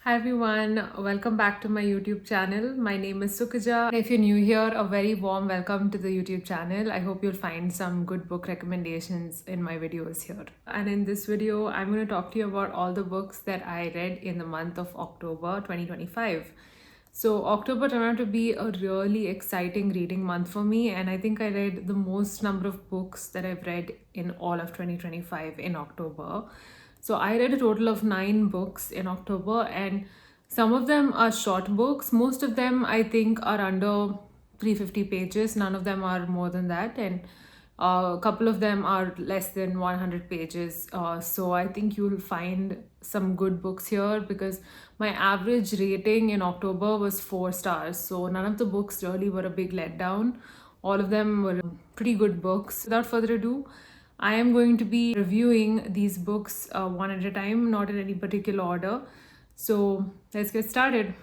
Hi everyone, welcome back to my YouTube channel. My name is Sukaja. If you're new here, a very warm welcome to the YouTube channel. I hope you'll find some good book recommendations in my videos here. And in this video, I'm going to talk to you about all the books that I read in the month of October 2025. So October turned out to be a really exciting reading month for me, and I think I read the most number of books that I've read in all of 2025 in October. So I read a total of 9 books in October, and some of them are short books. Most of them I think are under 350 pages. None of them are more than that, and a couple of them are less than 100 pages. So I think you'll find some good books here because my average rating in October was 4 stars. So none of the books really were a big letdown. All of them were pretty good books. Without further ado, I am going to be reviewing these books one at a time, not in any particular order. So let's get started.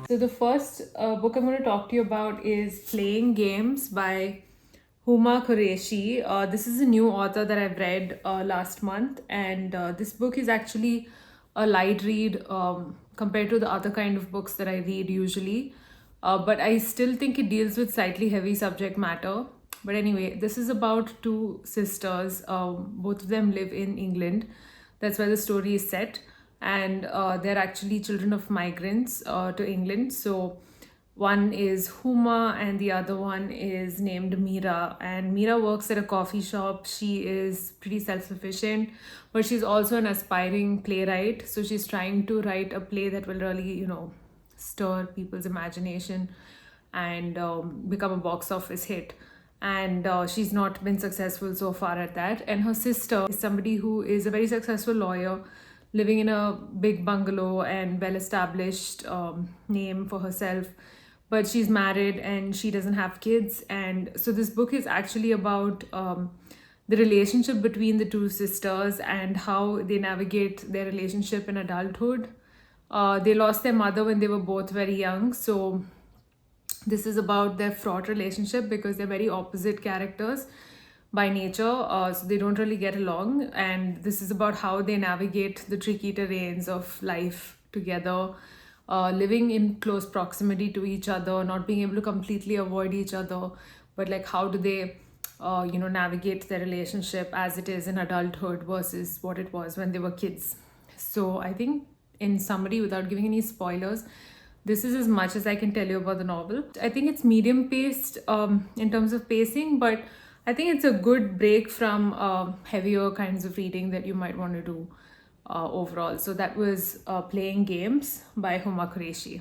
So the first book I'm going to talk to you about is Playing Games by Huma Qureshi. This is a new author that I've read last month, and this book is actually a light read compared to the other kind of books that I read usually. But I still think it deals with slightly heavy subject matter. But anyway, this is about two sisters. Both of them live in England. That's where the story is set. And they're actually children of migrants to England. So one is Huma and the other one is named Mira. And Mira works at a coffee shop. She is pretty self-sufficient, but she's also an aspiring playwright. So she's trying to write a play that will really, stir people's imagination and become a box office hit. And she's not been successful so far at that. And her sister is somebody who is a very successful lawyer living in a big bungalow and well-established name for herself, but she's married and she doesn't have kids. And so this book is actually about the relationship between the two sisters and how they navigate their relationship in adulthood. They lost their mother when they were both very young, so this is about their fraught relationship because they're very opposite characters by nature, so they don't really get along. And this is about how they navigate the tricky terrains of life together, living in close proximity to each other, not being able to completely avoid each other, but like how do they navigate their relationship as it is in adulthood versus what it was when they were kids. So I think, in summary, without giving any spoilers, this is as much as I can tell you about the novel. I think it's medium paced in terms of pacing, but I think it's a good break from heavier kinds of reading that you might want to do overall. So that was Playing Games by Huma Qureshi.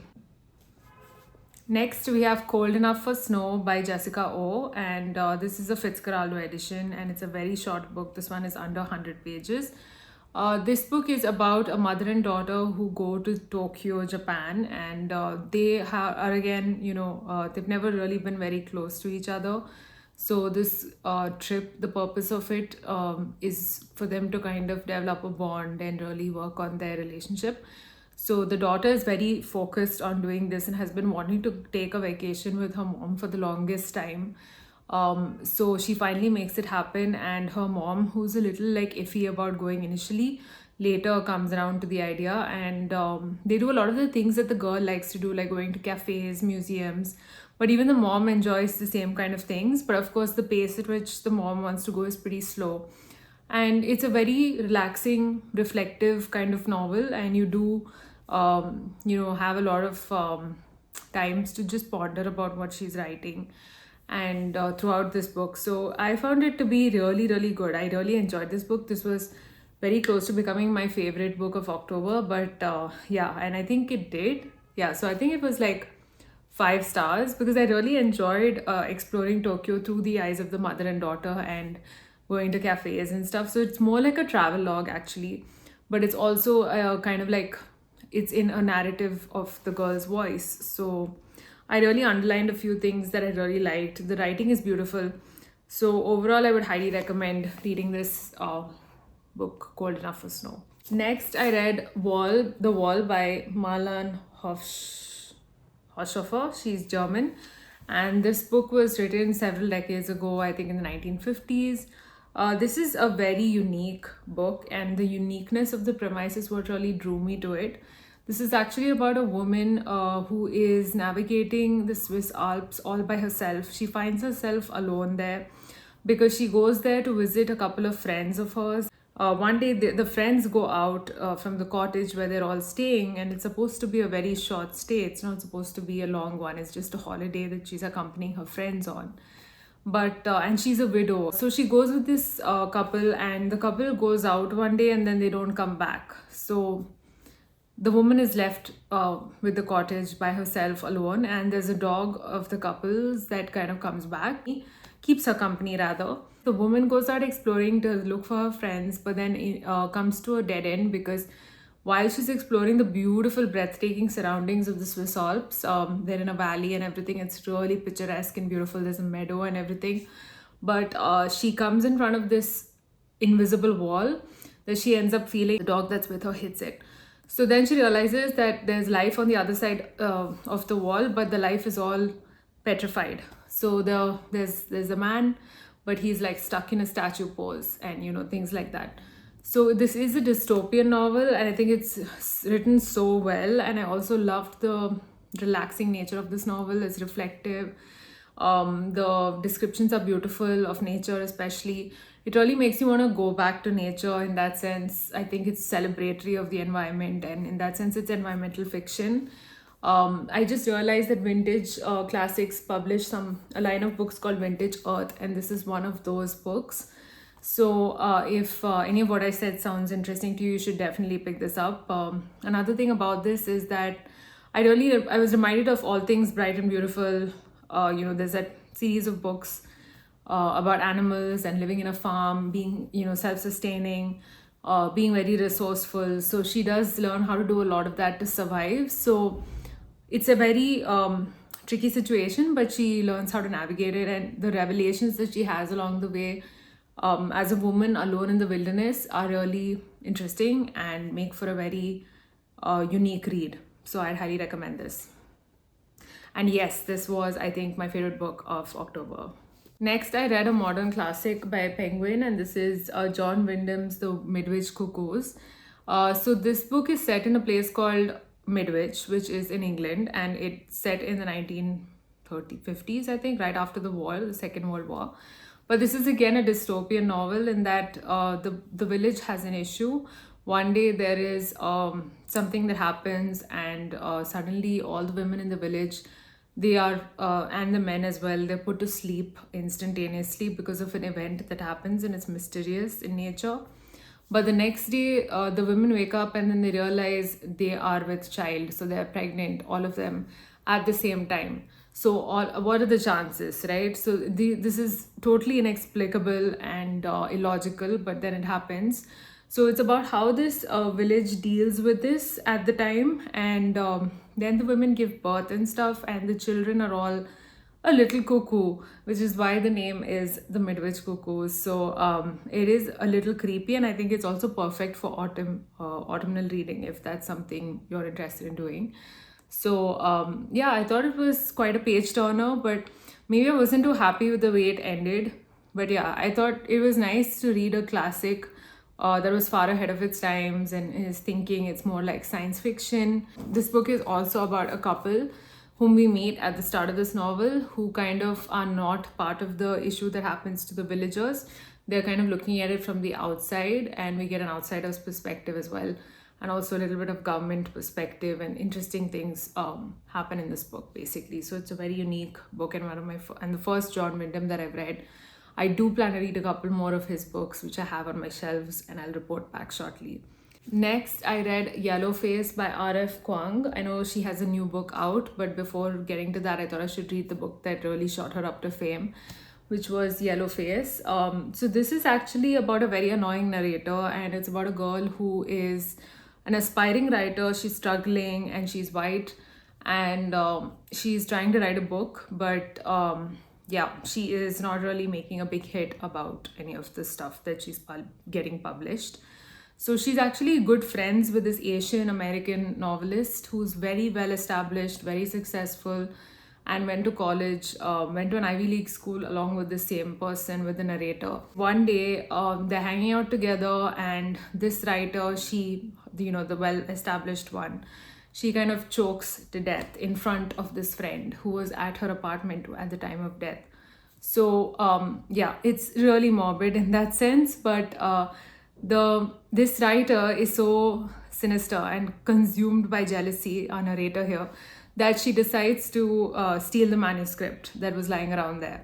Next, we have Cold Enough for Snow by Jessica O. And this is a Fitzcarraldo edition, and it's a very short book. This one is under 100 pages. This book is about a mother and daughter who go to Tokyo, Japan, and they are again, they've never really been very close to each other. So this trip, the purpose of it is for them to kind of develop a bond and really work on their relationship. So the daughter is very focused on doing this and has been wanting to take a vacation with her mom for the longest time. So she finally makes it happen, and her mom, who's a little like iffy about going initially, later comes around to the idea. And they do a lot of the things that the girl likes to do, like going to cafes, museums, but even the mom enjoys the same kind of things. But of course the pace at which the mom wants to go is pretty slow, and it's a very relaxing, reflective kind of novel. And you do have a lot of times to just ponder about what she's writing and throughout this book. So I found it to be really, really good. I really enjoyed this book. This was very close to becoming my favorite book of October, but yeah, and I think it did. Yeah, so I think it was like 5 stars because I really enjoyed exploring Tokyo through the eyes of the mother and daughter and going to cafes and stuff. So it's more like a travel log actually, but it's also kind of like it's in a narrative of the girl's voice. So I really underlined a few things that I really liked. The writing is beautiful. So overall, I would highly recommend reading this book, Cold Enough for Snow. Next, I read The Wall by Marlen Haushofer. She's German. And this book was written several decades ago, I think in the 1950s. This is a very unique book, and the uniqueness of the premise is what really drew me to it. This is actually about a woman who is navigating the Swiss Alps all by herself. She finds herself alone there because she goes there to visit a couple of friends of hers. One day, the friends go out from the cottage where they're all staying, and it's supposed to be a very short stay. It's not supposed to be a long one, it's just a holiday that she's accompanying her friends on. But and she's a widow, so she goes with this couple, and the couple goes out one day and then they don't come back. So the woman is left with the cottage by herself alone, and there's a dog of the couples that kind of comes back, keeps her company rather. The woman goes out exploring to look for her friends, but then comes to a dead end because while she's exploring the beautiful, breathtaking surroundings of the Swiss Alps, they're in a valley and everything. It's really picturesque and beautiful. There's a meadow and everything. But she comes in front of this invisible wall that she ends up feeling the dog that's with her hits it. So then she realizes that there's life on the other side of the wall, but the life is all petrified. So there's a man, but he's like stuck in a statue pose, and things like that. So this is a dystopian novel, and I think it's written so well. And I also loved the relaxing nature of this novel. It's reflective. The descriptions are beautiful of nature, especially. It really makes you want to go back to nature in that sense. I think it's celebratory of the environment, and in that sense, it's environmental fiction. I just realized that Vintage Classics published a line of books called Vintage Earth, and this is one of those books. So if any of what I said sounds interesting to you, you should definitely pick this up. Another thing about this is that I was reminded of All Things Bright and Beautiful. There's that series of books about animals and living in a farm, being self-sustaining, being very resourceful. So she does learn how to do a lot of that to survive. So it's a very tricky situation, but she learns how to navigate it, and the revelations that she has along the way as a woman alone in the wilderness are really interesting and make for a very unique read. So I'd highly recommend this. And yes, this was, I think, my favorite book of October. Next, I read a modern classic by Penguin, and this is John Wyndham's The Midwich Cuckoos. So this book is set in a place called Midwich, which is in England, and it's set in the 1950s, I think, right after the war, the Second World War. But this is again a dystopian novel in that the village has an issue. One day there is something that happens, and suddenly all the women in the village, they are and the men as well, they're put to sleep instantaneously because of an event that happens, and it's mysterious in nature. But the next day, the women wake up and then they realize they are with child, so they're pregnant, all of them at the same time. So what are the chances, right? So this is totally inexplicable and illogical, but then it happens. So it's about how this village deals with this at the time, and then the women give birth and stuff, and the children are all a little cuckoo, which is why the name is the Midwich Cuckoos. So it is a little creepy, and I think it's also perfect for autumnal reading if that's something you're interested in doing. So yeah, I thought it was quite a page turner, but maybe I wasn't too happy with the way it ended. But yeah, I thought it was nice to read a classic that was far ahead of its times and is thinking. It's more like science fiction. This book is also about a couple whom we meet at the start of this novel, who kind of are not part of the issue that happens to the villagers. They're kind of looking at it from the outside, and we get an outsider's perspective as well, and also a little bit of government perspective, and interesting things happen in this book basically. So it's a very unique book, and the first John Wyndham that I've read. I do plan to read a couple more of his books, which I have on my shelves, and I'll report back shortly. Next, I read Yellowface by R.F. Kuang. I know she has a new book out, but before getting to that, I thought I should read the book that really shot her up to fame, which was Yellowface. So this is actually about a very annoying narrator, and it's about a girl who is an aspiring writer. She's struggling, and she's white, and she's trying to write a book, but yeah, she is not really making a big hit about any of the stuff that she's getting published. So she's actually good friends with this Asian American novelist who's very well established, very successful, and went to college, went to an Ivy League school along with the same person, with the narrator. One day, they're hanging out together, and this writer, the well-established one, she kind of chokes to death in front of this friend who was at her apartment at the time of death. So yeah, it's really morbid in that sense, but this writer is so sinister and consumed by jealousy, our narrator here, that she decides to steal the manuscript that was lying around there.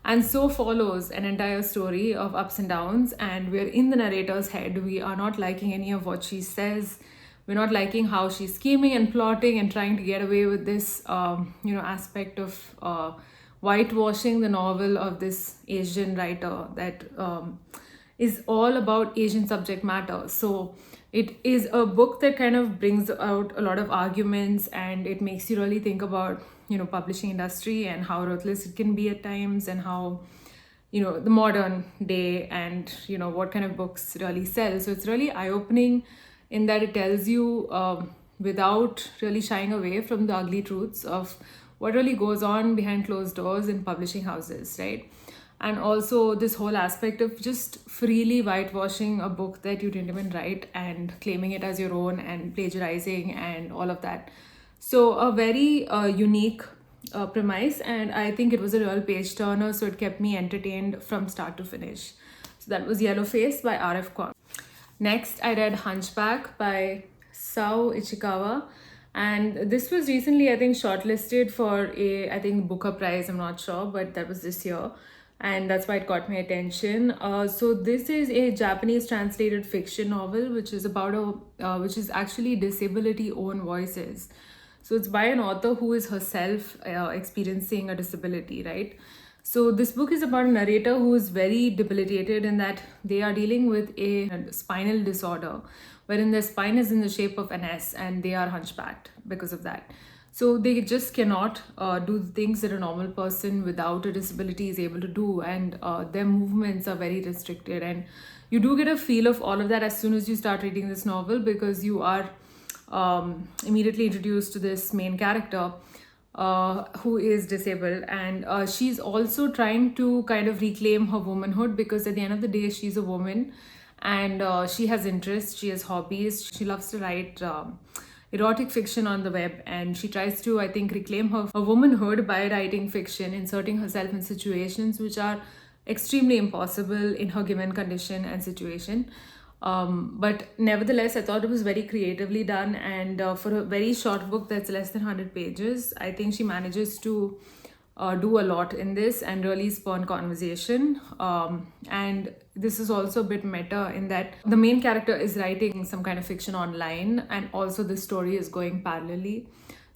And so follows an entire story of ups and downs, and we're in the narrator's head. We are not liking any of what she says. We're not liking how she's scheming and plotting and trying to get away with this aspect of whitewashing the novel of this Asian writer that is all about Asian subject matter. So it is a book that kind of brings out a lot of arguments, and it makes you really think about publishing industry and how ruthless it can be at times, and how the modern day, and what kind of books really sell. So it's really eye-opening in that it tells you without really shying away from the ugly truths of what really goes on behind closed doors in publishing houses, right? And also this whole aspect of just freely whitewashing a book that you didn't even write and claiming it as your own and plagiarizing and all of that. So a very unique premise, and I think it was a real page turner, so it kept me entertained from start to finish. So that was Yellowface by R.F. Kuang. Next, I read Hunchback by Saou Ichikawa. And this was recently, I think, shortlisted for I think, Booker Prize. I'm not sure, but that was this year. And that's why it caught my attention. So this is a Japanese translated fiction novel, which is about which is actually disability own voices. So it's by an author who is herself experiencing a disability, right? So this book is about a narrator who is very debilitated in that they are dealing with a spinal disorder, wherein their spine is in the shape of an S, and they are hunchbacked because of that. So they just cannot do the things that a normal person without a disability is able to do, and their movements are very restricted. And you do get a feel of all of that as soon as you start reading this novel, because you are immediately introduced to this main character who is disabled, and she's also trying to kind of reclaim her womanhood, because at the end of the day she's a woman, and she has interests, she has hobbies, she loves to write erotic fiction on the web, and she tries to, I think, reclaim her womanhood by writing fiction, inserting herself in situations which are extremely impossible in her given condition and situation. But nevertheless, I thought it was very creatively done, and for a very short book that's less than 100 pages, I think she manages to do a lot in this and really spawn conversation. And this is also a bit meta in that the main character is writing some kind of fiction online, and also the story is going parallelly.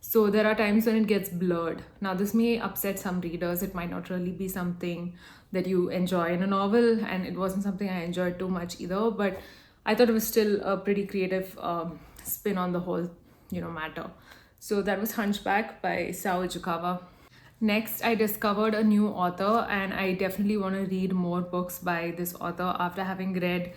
So there are times when it gets blurred. Now this may upset some readers. It might not really be something that you enjoy in a novel, and it wasn't something I enjoyed too much either, but I thought it was still a pretty creative spin on the whole matter. So that was Hunchback by Saou Ichikawa. Next, I discovered a new author, and I definitely want to read more books by this author after having read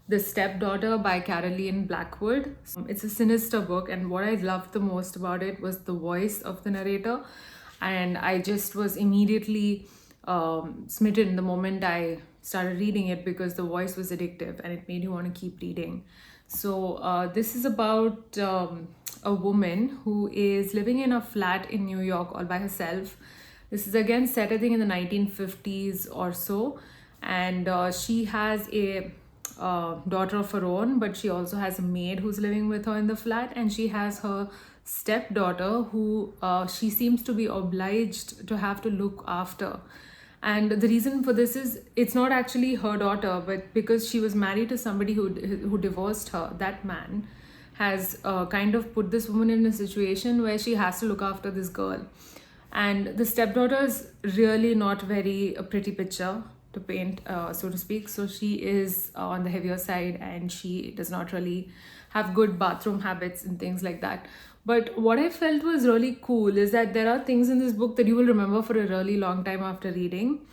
The Stepdaughter by Caroline Blackwood. It's a sinister book, and what I loved the most about it was the voice of the narrator, and I just was immediately smitten the moment I started reading it, because the voice was addictive and it made you want to keep reading. So this is about a woman who is living in a flat in New York all by herself. This is again set, I think, in the 1950s or so, and she has a daughter of her own, but she also has a maid who's living with her in the flat, and she has her stepdaughter who she seems to be obliged to have to look after. And the reason for this is it's not actually her daughter, but because she was married to somebody who divorced her, that man has kind of put this woman in a situation where she has to look after this girl. And the stepdaughter is really not very a pretty picture to paint, so to speak. So she is on the heavier side, and she does not really have good bathroom habits and things like that. But what I felt was really cool is that there are things in this book that you will remember for a really long time after reading,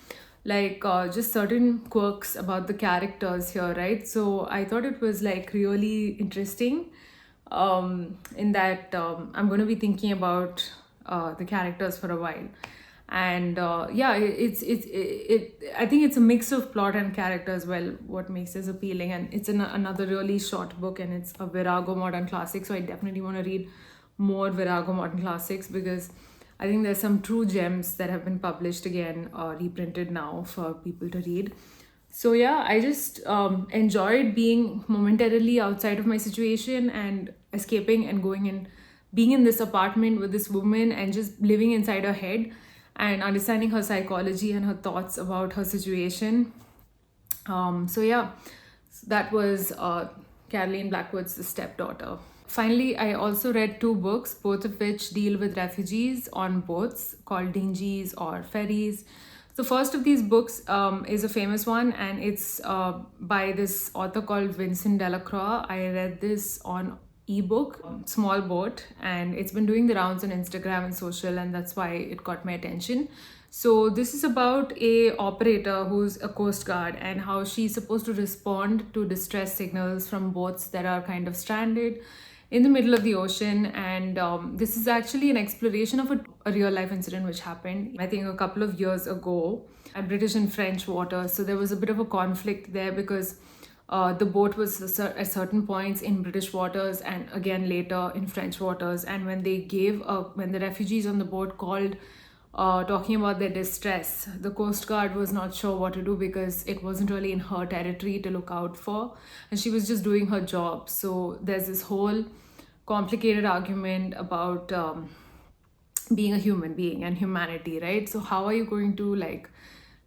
like just certain quirks about the characters here, right? So I thought it was like really interesting in that I'm going to be thinking about the characters for a while. And yeah, I think it's a mix of plot and character as well, what makes this appealing. And it's another really short book, and it's a Virago modern classic, so I definitely want to read more Virago modern classics, because I think there's some true gems that have been published again, reprinted now for people to read. So yeah, I just enjoyed being momentarily outside of my situation and escaping and going and being in this apartment with this woman and just living inside her head and understanding her psychology and her thoughts about her situation. So yeah, that was Caroline Blackwood's The Stepdaughter. Finally, I also read two books, both of which deal with refugees on boats, called Dinghies or Ferries. The first of these books is a famous one, and it's by this author called Vincent Delacroix. I read this on ebook, Small Boat, and it's been doing the rounds on Instagram and social, and that's why it got my attention. So this is about a operator who's a coast guard and how she's supposed to respond to distress signals from boats that are kind of stranded in the middle of the ocean. And this is actually an exploration of a real life incident which happened, I think, a couple of years ago at British and French waters. So there was a bit of a conflict there, because the boat was at certain points in British waters and again later in French waters. And when when the refugees on the boat called, talking about their distress, the Coast Guard was not sure what to do, because it wasn't really in her territory to look out for, and she was just doing her job. So there's this whole complicated argument about being a human being and humanity, right? So how are you going to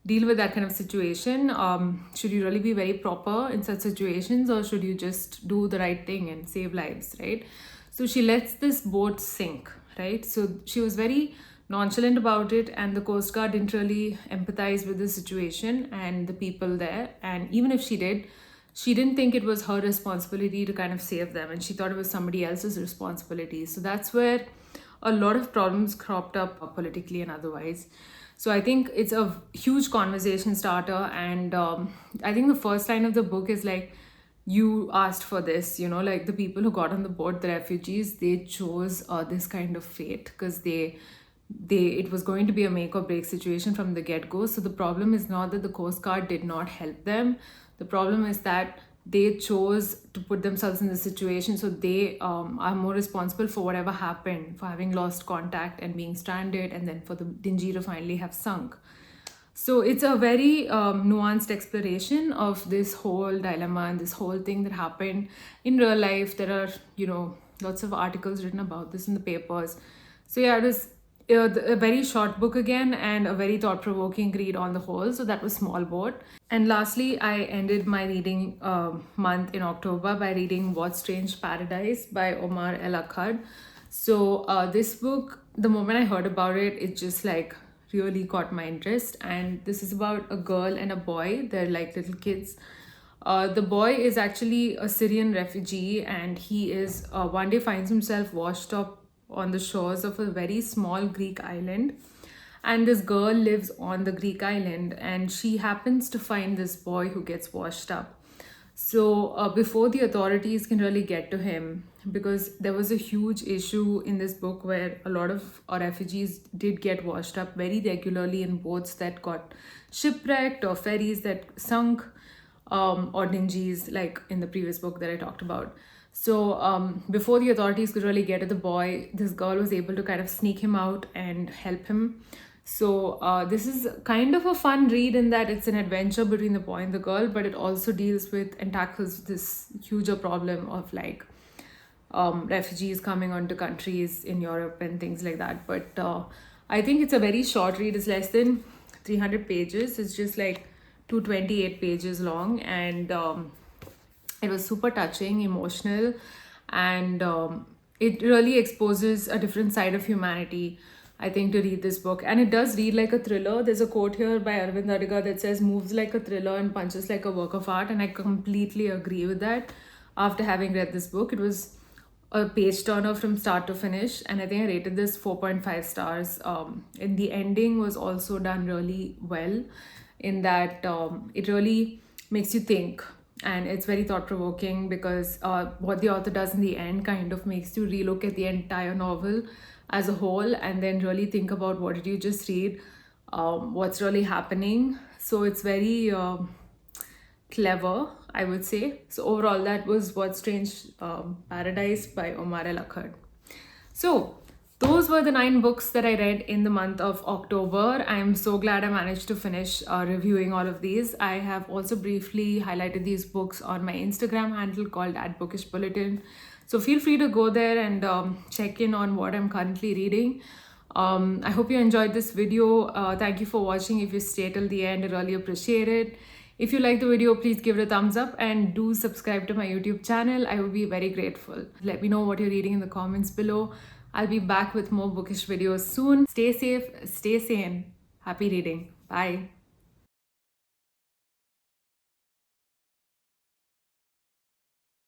deal with that kind of situation? Should you really be very proper in such situations, or should you just do the right thing and save lives, right? So she lets this boat sink, right? So she was very nonchalant about it, and the Coast Guard didn't really empathize with the situation and the people there. And even if she did, she didn't think it was her responsibility to kind of save them, and she thought it was somebody else's responsibility. So that's where a lot of problems cropped up politically and otherwise. So I think it's a huge conversation starter. And I think the first line of the book is you asked for this, the people who got on the boat, the refugees, they chose this kind of fate, because it was going to be a make or break situation from the get-go. So the problem is not that the Coast Guard did not help them. The problem is that they chose to put themselves in the situation, so they are more responsible for whatever happened, for having lost contact and being stranded, and then for the dinghy to finally have sunk. So it's a very nuanced exploration of this whole dilemma and this whole thing that happened in real life. There are, lots of articles written about this in the papers. So yeah, it was a very short book again, and a very thought-provoking read on the whole. So that was Small Boat. And lastly, I ended my reading month in October by reading What Strange Paradise by Omar El Akkad. So this book, the moment I heard about it, it just really caught my interest. And this is about a girl and a boy. They're like little kids. The boy is actually a Syrian refugee, and he is one day finds himself washed up on the shores of a very small Greek island. And this girl lives on the Greek island, and she happens to find this boy who gets washed up. So before the authorities can really get to him, because there was a huge issue in this book where a lot of refugees did get washed up very regularly in boats that got shipwrecked, or ferries that sunk, or dinghies, like in the previous book that I talked about. So before the authorities could really get to the boy, this girl was able to kind of sneak him out and help him. So this is kind of a fun read in that it's an adventure between the boy and the girl, but it also deals with and tackles this huger problem of refugees coming onto countries in Europe and things like that. But I think it's a very short read. It's less than 300 pages. It's just 228 pages long, and it was super touching, emotional, and it really exposes a different side of humanity, I think, to read this book. And it does read like a thriller. There's a quote here by Arvind Adiga that says, "Moves like a thriller and punches like a work of art." And I completely agree with that. After having read this book, it was a page turner from start to finish, and I think I rated this 4.5 stars. And the ending was also done really well, in that it really makes you think. And it's very thought-provoking, because what the author does in the end kind of makes you relook at the entire novel as a whole and then really think about what did you just read, what's really happening. So it's very clever, I would say. So overall, that was What Strange Paradise by Omar and Akkad. So those were the 9 books that I read in the month of October. I'm so glad I managed to finish reviewing all of these. I have also briefly highlighted these books on my Instagram handle called @bookishbulletin. So feel free to go there and check in on what I'm currently reading. I hope you enjoyed this video. Thank you for watching. If you stay till the end, I really appreciate it. If you like the video, please give it a thumbs up and do subscribe to my YouTube channel. I would be very grateful. Let me know what you're reading in the comments below. I'll be back with more bookish videos soon. Stay safe, stay sane. Happy reading. Bye.